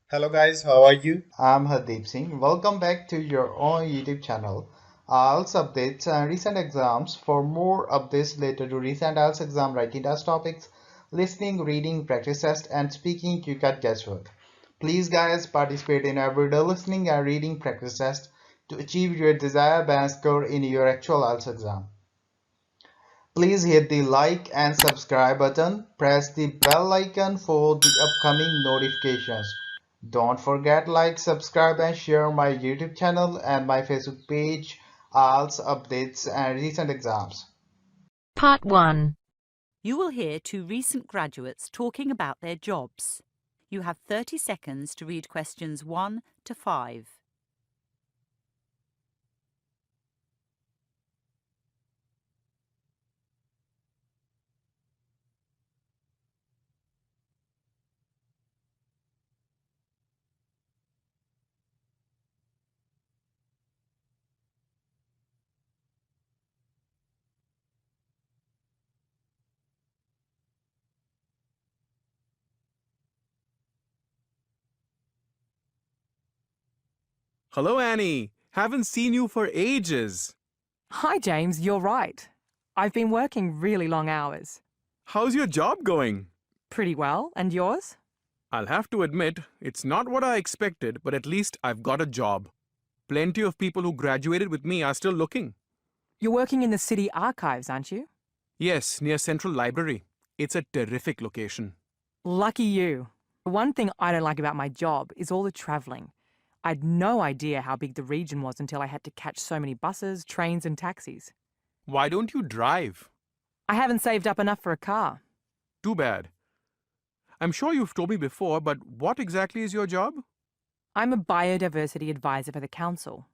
Hello guys, how are you? I'm Hardeep Singh. Welcome back to your own YouTube channel. IELTS updates and recent exams. For more updates related to recent IELTS exam writing test topics, listening, reading, practice test, and speaking, you got guesswork. Please, guys, participate in everyday listening and reading practice test to achieve your desired band score in your actual IELTS exam. Please hit the like and subscribe button. Press the bell icon for the upcoming notifications. Don't forget like, subscribe and share my YouTube channel and my Facebook page, IELTS updates and recent exams. Part 1. You will hear two recent graduates talking about their jobs. You have 30 seconds to read questions 1 to 5. Hello, Annie. Haven't seen you for ages. Hi, James, you're right. I've been working really long hours. How's your job going? Pretty well, and yours? I'll have to admit, it's not what I expected, but at least I've got a job. Plenty of people who graduated with me are still looking. You're working in the city archives, aren't you? Yes, near Central Library. It's a terrific location. Lucky you. One thing I don't like about my job is all the travelling. I'd no idea how big the region was until I had to catch so many buses, trains and taxis. Why don't you drive? I haven't saved up enough for a car. Too bad. I'm sure you've told me before, but what exactly is your job? I'm a biodiversity advisor for the council.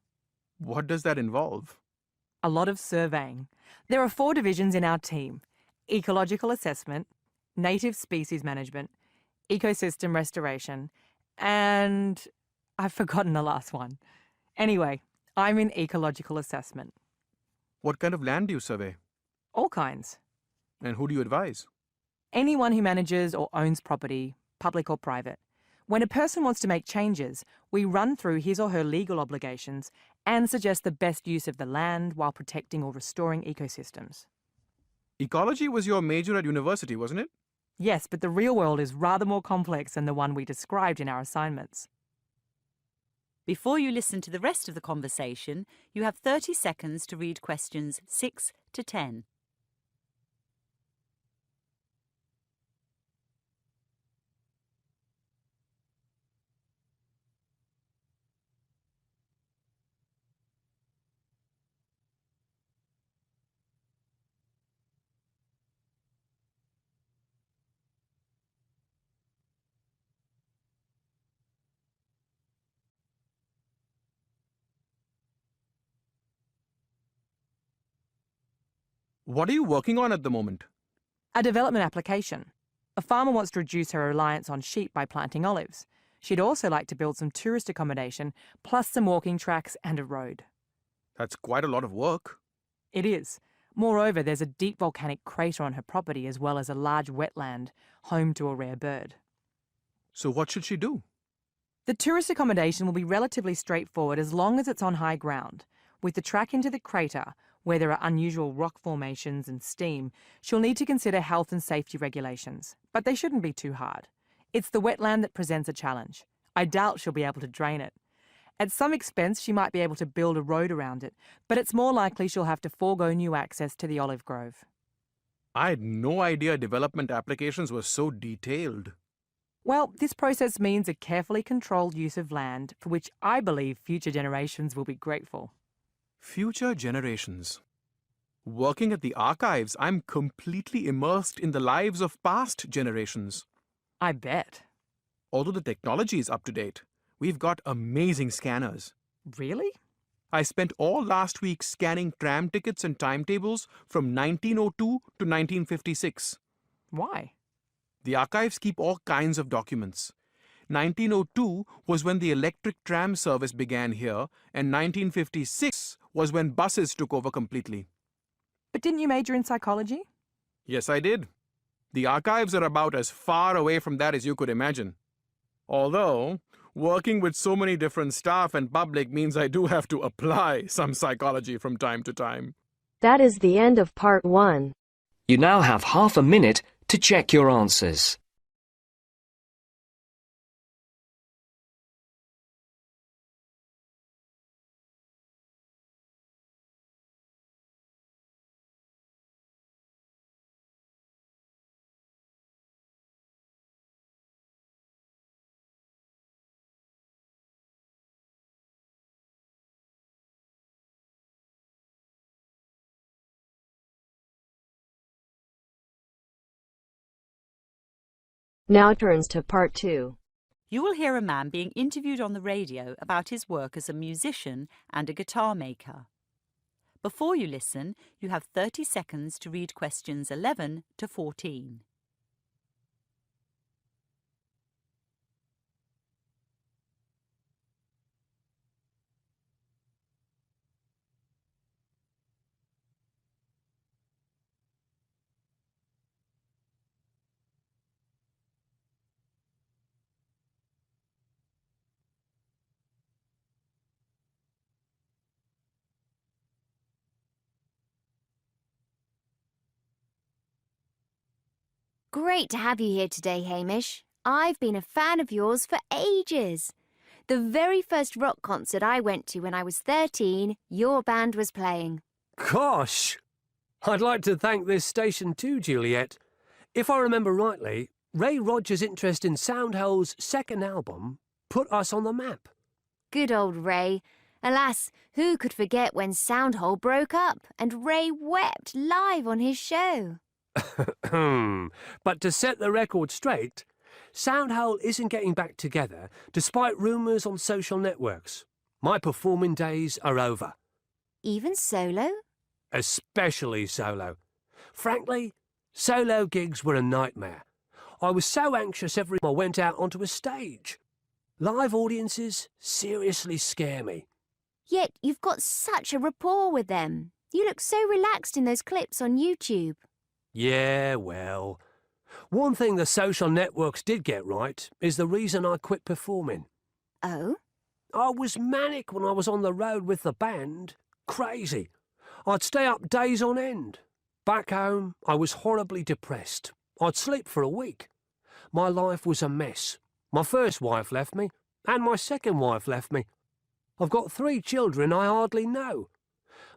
What does that involve? A lot of surveying. There are 4 divisions in our team: ecological assessment, native species management, ecosystem restoration, and I've forgotten the last one. Anyway, I'm in ecological assessment. What kind of land do you survey? All kinds. And who do you advise? Anyone who manages or owns property, public or private. When a person wants to make changes, we run through his or her legal obligations and suggest the best use of the land while protecting or restoring ecosystems. Ecology was your major at university, wasn't it? Yes, but the real world is rather more complex than the one we described in our assignments. Before you listen to the rest of the conversation, you have 30 seconds to read questions 6 to 10. What are you working on at the moment? A development application. A farmer wants to reduce her reliance on sheep by planting olives. She'd also like to build some tourist accommodation, plus some walking tracks and a road. That's quite a lot of work. It is. Moreover, there's a deep volcanic crater on her property as well as a large wetland, home to a rare bird. So what should she do? The tourist accommodation will be relatively straightforward as long as it's on high ground. With the track into the crater, where there are unusual rock formations and steam, she'll need to consider health and safety regulations, but they shouldn't be too hard. It's the wetland that presents a challenge. I doubt she'll be able to drain it. At some expense, she might be able to build a road around it, but it's more likely she'll have to forego new access to the olive grove. I had no idea development applications were so detailed. Well, this process means a carefully controlled use of land for which I believe future generations will be grateful. Future generations. Working at the archives, I'm completely immersed in the lives of past generations. I bet. Although the technology is up to date, we've got amazing scanners. Really? I spent all last week scanning tram tickets and timetables from 1902 to 1956. Why? The archives keep all kinds of documents. 1902 was when the electric tram service began here, and 1956 was when buses took over completely. But didn't you major in psychology? Yes, I did. The archives are about as far away from that as you could imagine. Although, Working with so many different staff and public means I do have to apply some psychology from time to time. That is the end of part 1. You now have half a minute to check your answers. Now turns to part 2. You will hear a man being interviewed on the radio about his work as a musician and a guitar maker. Before you listen, you have 30 seconds to read questions 11 to 14. Great to have you here today, Hamish. I've been a fan of yours for ages. The very first rock concert I went to when I was 13, your band was playing. Gosh! I'd like to thank this station too, Juliet. If I remember rightly, Ray Rogers' interest in Soundhole's second album put us on the map. Good old Ray. Alas, who could forget when Soundhole broke up and Ray wept live on his show? But to set the record straight, Soundhole isn't getting back together despite rumours on social networks. My performing days are over. Even solo? Especially solo. Frankly, solo gigs were a nightmare. I was so anxious every time I went out onto a stage. Live audiences seriously scare me. Yet you've got such a rapport with them. You look so relaxed in those clips on YouTube. Yeah, well, one thing the social networks did get right is the reason I quit performing. Oh? I was manic when I was on the road with the band. Crazy. I'd stay up days on end. Back home, I was horribly depressed. I'd sleep for a week. My life was a mess. My first wife left me, and my second wife left me. I've got 3 children I hardly know.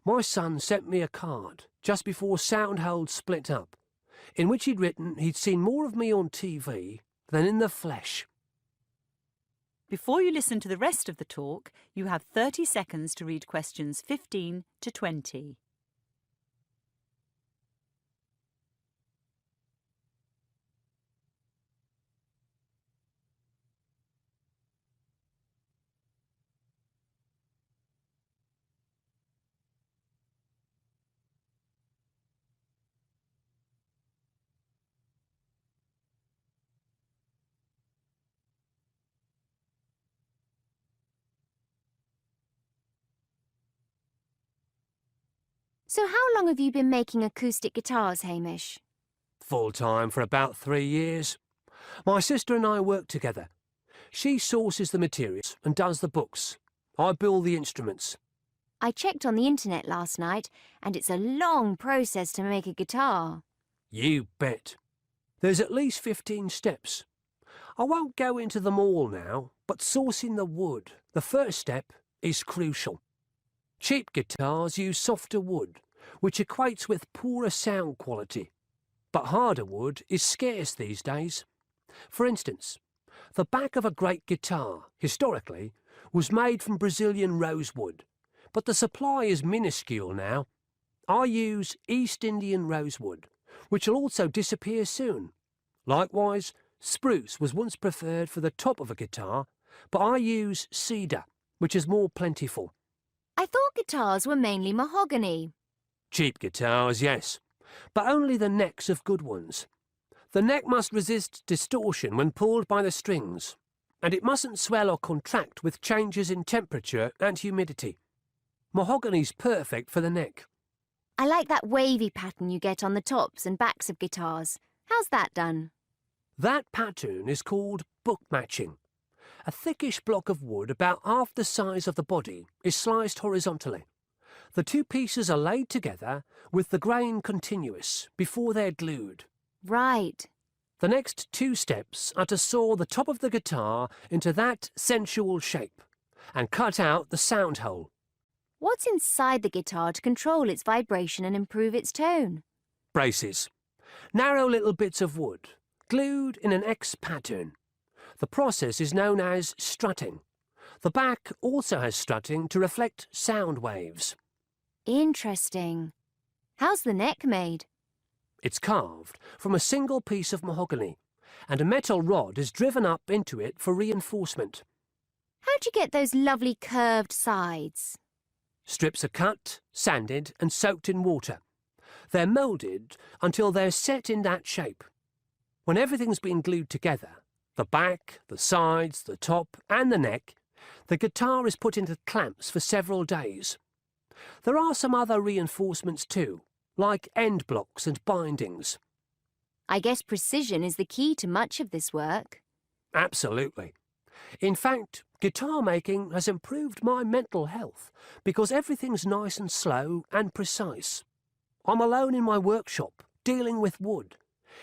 My son sent me a card just before Soundhole split up, in which he'd written he'd seen more of me on TV than in the flesh. Before you listen to the rest of the talk, you have 30 seconds to read questions 15 to 20. So how long have you been making acoustic guitars, Hamish? Full-time for about 3 years. My sister and I work together. She sources the materials and does the books. I build the instruments. I checked on the internet last night, and it's a long process to make a guitar. You bet. There's at least 15 steps. I won't go into them all now, but sourcing the wood, the first step, is crucial. Cheap guitars use softer wood, which equates with poorer sound quality. But harder wood is scarce these days. For instance, the back of a great guitar, historically, was made from Brazilian rosewood, but the supply is minuscule now. I use East Indian rosewood, which will also disappear soon. Likewise, spruce was once preferred for the top of a guitar, but I use cedar, which is more plentiful. I thought guitars were mainly mahogany. Cheap guitars, yes, but only the necks of good ones. The neck must resist distortion when pulled by the strings, and it mustn't swell or contract with changes in temperature and humidity. Mahogany's perfect for the neck. I like that wavy pattern you get on the tops and backs of guitars. How's that done? That pattern is called book matching. A thickish block of wood about half the size of the body is sliced horizontally. The two pieces are laid together with the grain continuous before they're glued. Right. The next two steps are to saw the top of the guitar into that sensual shape and cut out the sound hole. What's inside the guitar to control its vibration and improve its tone? Braces. Narrow little bits of wood, glued in an X pattern. The process is known as strutting. The back also has strutting to reflect sound waves. Interesting. How's the neck made? It's carved from a single piece of mahogany, and a metal rod is driven up into it for reinforcement. How'd you get those lovely curved sides? Strips are cut, sanded, and soaked in water. They're moulded until they're set in that shape. When everything's been glued together, the back, the sides, the top, and the neck, the guitar is put into clamps for several days. There are some other reinforcements too, like end blocks and bindings. I guess precision is the key to much of this work. Absolutely. In fact, guitar making has improved my mental health because everything's nice and slow and precise. I'm alone in my workshop, dealing with wood.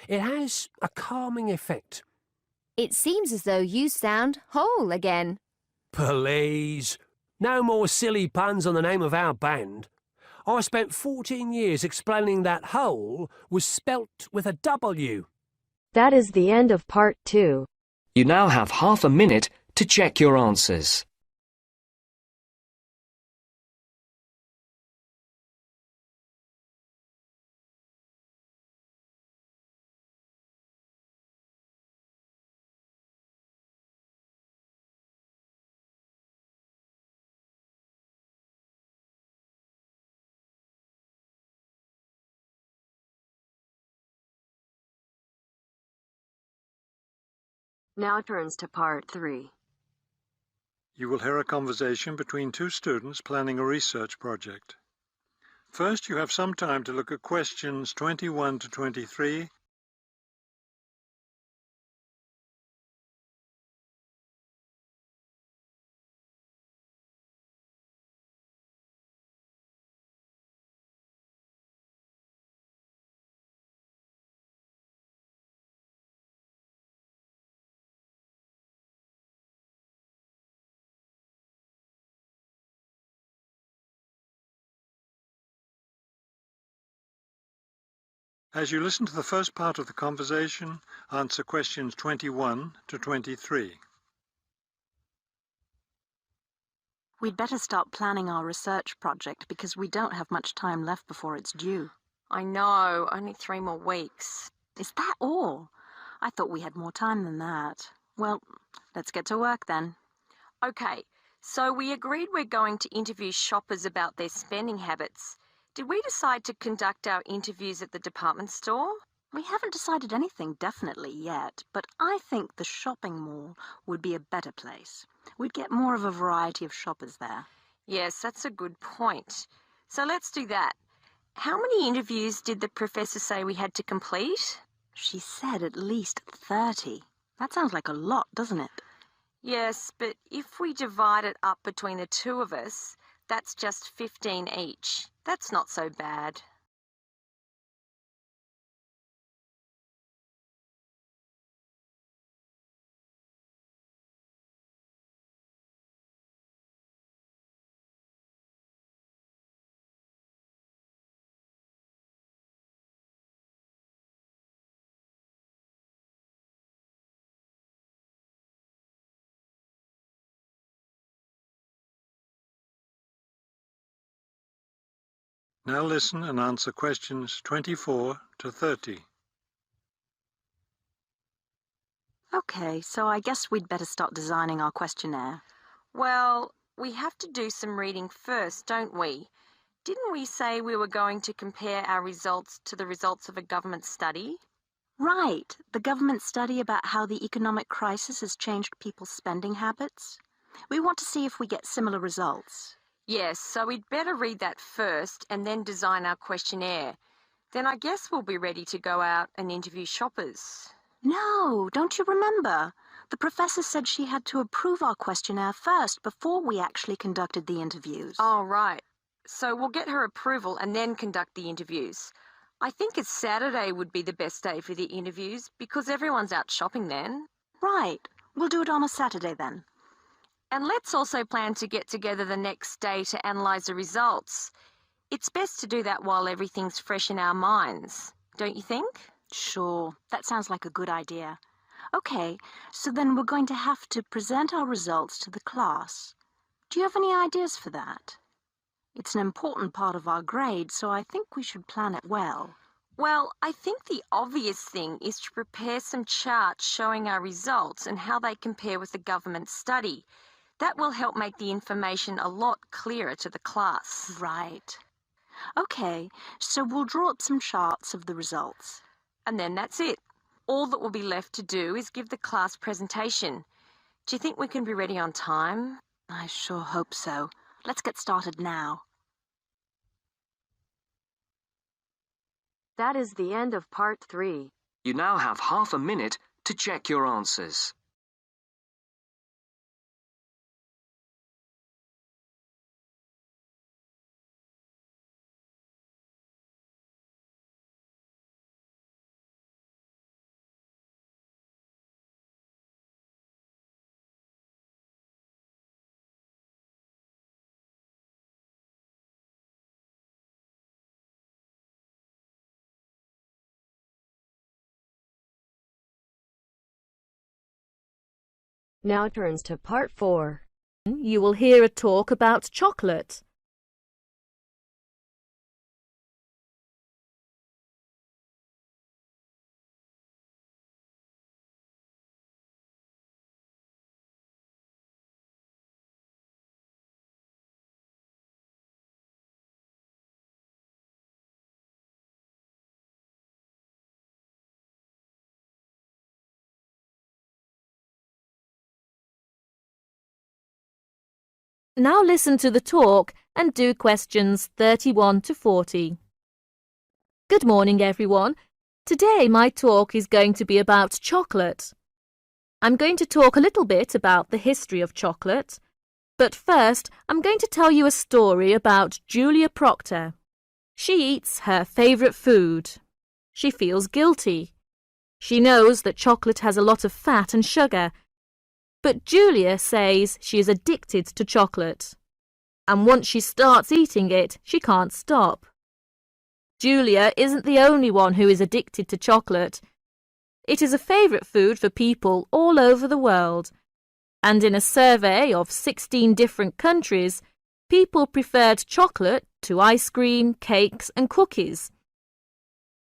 It has a calming effect. It seems as though you sound whole again. Please. No more silly puns on the name of our band. I spent 14 years explaining that whole was spelt with a W. That is the end of part 2. You now have half a minute to check your answers. Now turns to part 3. You will hear a conversation between two students planning a research project. First, you have some time to look at questions 21 to 23. As you listen to the first part of the conversation, answer questions 21 to 23. We'd better start planning our research project because we don't have much time left before it's due. I know, only 3 more weeks. Is that all? I thought we had more time than that. Well, let's get to work then. Okay, so we agreed we're going to interview shoppers about their spending habits. Did we decide to conduct our interviews at the department store? We haven't decided anything definitely yet, but I think the shopping mall would be a better place. We'd get more of a variety of shoppers there. Yes, that's a good point. So let's do that. How many interviews did the professor say we had to complete? She said at least 30. That sounds like a lot, doesn't it? Yes, but if we divide it up between the two of us, that's just 15 each. That's not so bad. Now listen and answer questions 24 to 30. Okay, so I guess we'd better start designing our questionnaire. Well, we have to do some reading first, don't we? Didn't we say we were going to compare our results to the results of a government study? Right, the government study about how the economic crisis has changed people's spending habits. We want to see if we get similar results. Yes, so we'd better read that first and then design our questionnaire. Then I guess we'll be ready to go out and interview shoppers. No, don't you remember? The professor said she had to approve our questionnaire first before we actually conducted the interviews. Oh, right. So we'll get her approval and then conduct the interviews. I think it's Saturday would be the best day for the interviews because everyone's out shopping then. Right. We'll do it on a Saturday then. And let's also plan to get together the next day to analyse the results. It's best to do that while everything's fresh in our minds, don't you think? Sure. That sounds like a good idea. Okay, so then we're going to have to present our results to the class. Do you have any ideas for that? It's an important part of our grade, so I think we should plan it well. Well, I think the obvious thing is to prepare some charts showing our results and how they compare with the government study. That will help make the information a lot clearer to the class. Right. Okay, so we'll draw up some charts of the results. And then that's it. All that will be left to do is give the class presentation. Do you think we can be ready on time? I sure hope so. Let's get started now. That is the end of part 3. You now have half a minute to check your answers. Now turns to part 4. You will hear a talk about chocolate. Now listen to the talk and do questions 31 to 40. Good morning, everyone. Today my talk is going to be about chocolate. I'm going to talk a little bit about the history of chocolate, but first I'm going to tell you a story about Julia Proctor. She eats her favourite food. She feels guilty. She knows that chocolate has a lot of fat and sugar, but Julia says she is addicted to chocolate, and once she starts eating it, she can't stop. Julia isn't the only one who is addicted to chocolate. It is a favourite food for people all over the world, and in a survey of 16 different countries, people preferred chocolate to ice cream, cakes and cookies.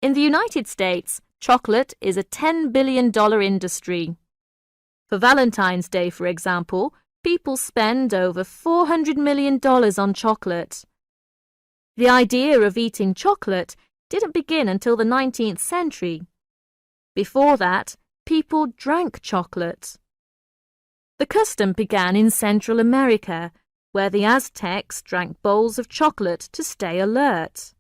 In the United States, chocolate is a $10 billion industry. For Valentine's Day, for example, people spend over $400 million on chocolate. The idea of eating chocolate didn't begin until the 19th century. Before that, people drank chocolate. The custom began in Central America, where the Aztecs drank bowls of chocolate to stay alert.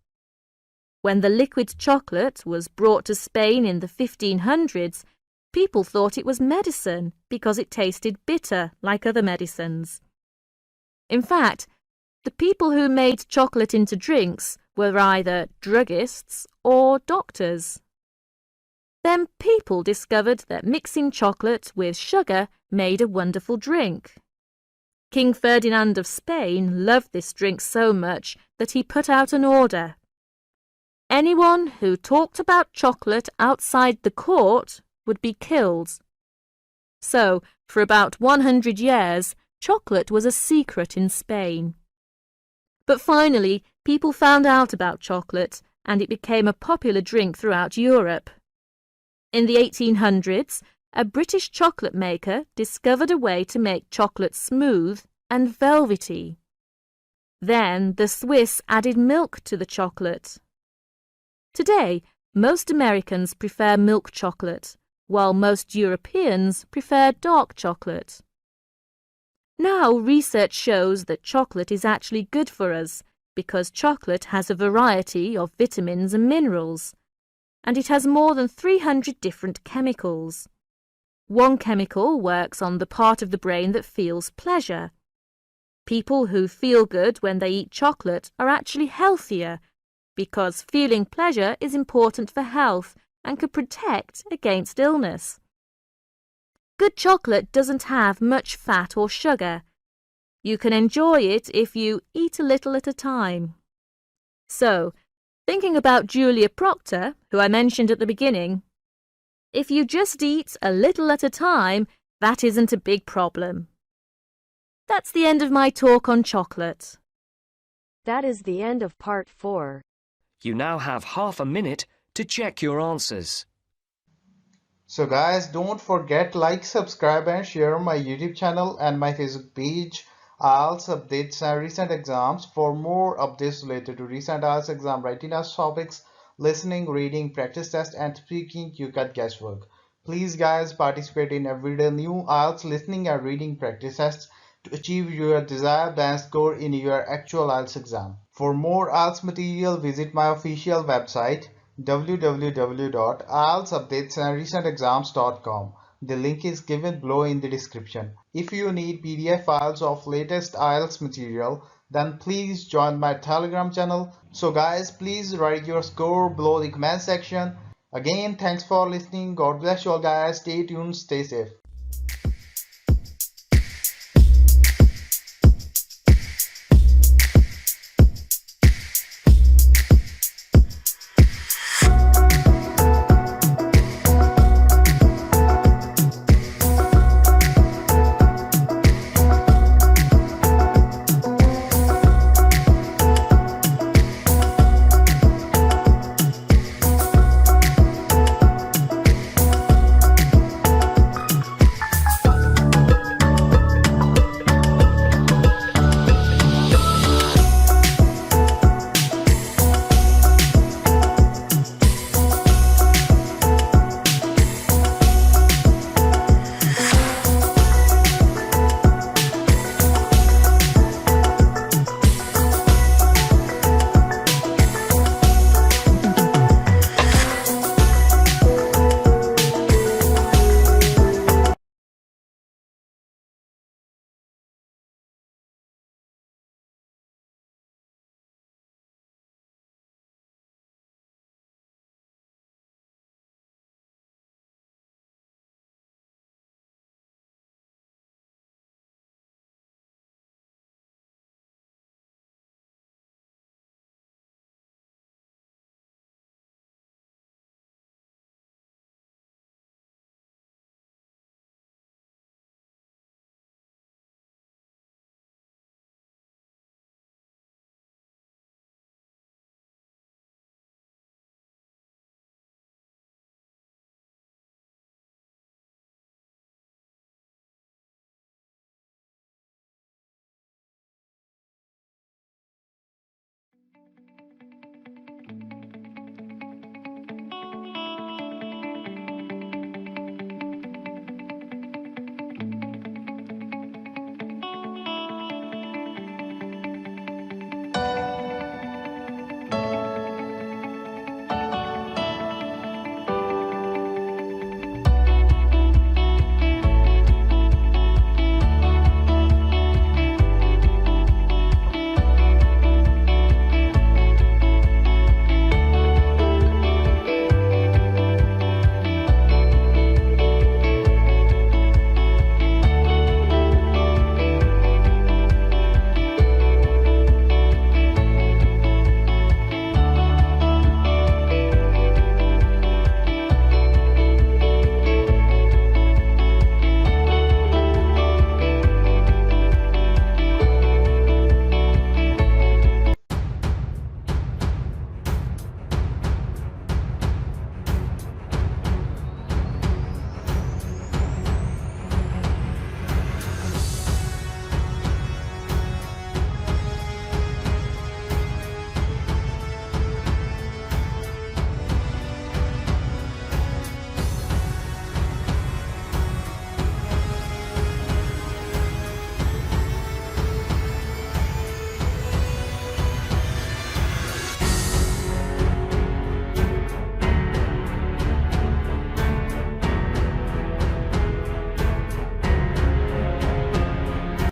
When the liquid chocolate was brought to Spain in the 1500s, people thought it was medicine because it tasted bitter like other medicines. In fact, the people who made chocolate into drinks were either druggists or doctors. Then people discovered that mixing chocolate with sugar made a wonderful drink. King Ferdinand of Spain loved this drink so much that he put out an order. Anyone who talked about chocolate outside the court would be killed. So, for about 100 years, chocolate was a secret in Spain. But finally, people found out about chocolate, and it became a popular drink throughout Europe. In the 1800s, a British chocolate maker discovered a way to make chocolate smooth and velvety. Then the Swiss added milk to the chocolate. Today, most Americans prefer milk chocolate, while most Europeans prefer dark chocolate. Now research shows that chocolate is actually good for us because chocolate has a variety of vitamins and minerals, and it has more than 300 different chemicals. One chemical works on the part of the brain that feels pleasure. People who feel good when they eat chocolate are actually healthier because feeling pleasure is important for health and could protect against illness. Good chocolate doesn't have much fat or sugar. You can enjoy it if you eat a little at a time. So, thinking about Julia Proctor, who I mentioned at the beginning, if you just eat a little at a time, that isn't a big problem. That's the end of my talk on chocolate. That is the end of part 4. You now have half a minute to check your answers. So guys, don't forget like, subscribe and share my YouTube channel and my Facebook page. IELTS updates and recent exams. For more updates related to recent IELTS exam writing test topics, listening, reading, practice test and speaking, you got guesswork. Please guys, participate in everyday new IELTS listening and reading practice tests to achieve your desired band score in your actual IELTS exam. For more IELTS material, visit my official website www.ieltsupdatesandrecentexams.com. The link is given below in the description. If you need PDF files of latest IELTS material, then please join my Telegram channel. So guys, please write your score below the comment section. Again, thanks for listening. God bless you all guys. Stay tuned, stay safe.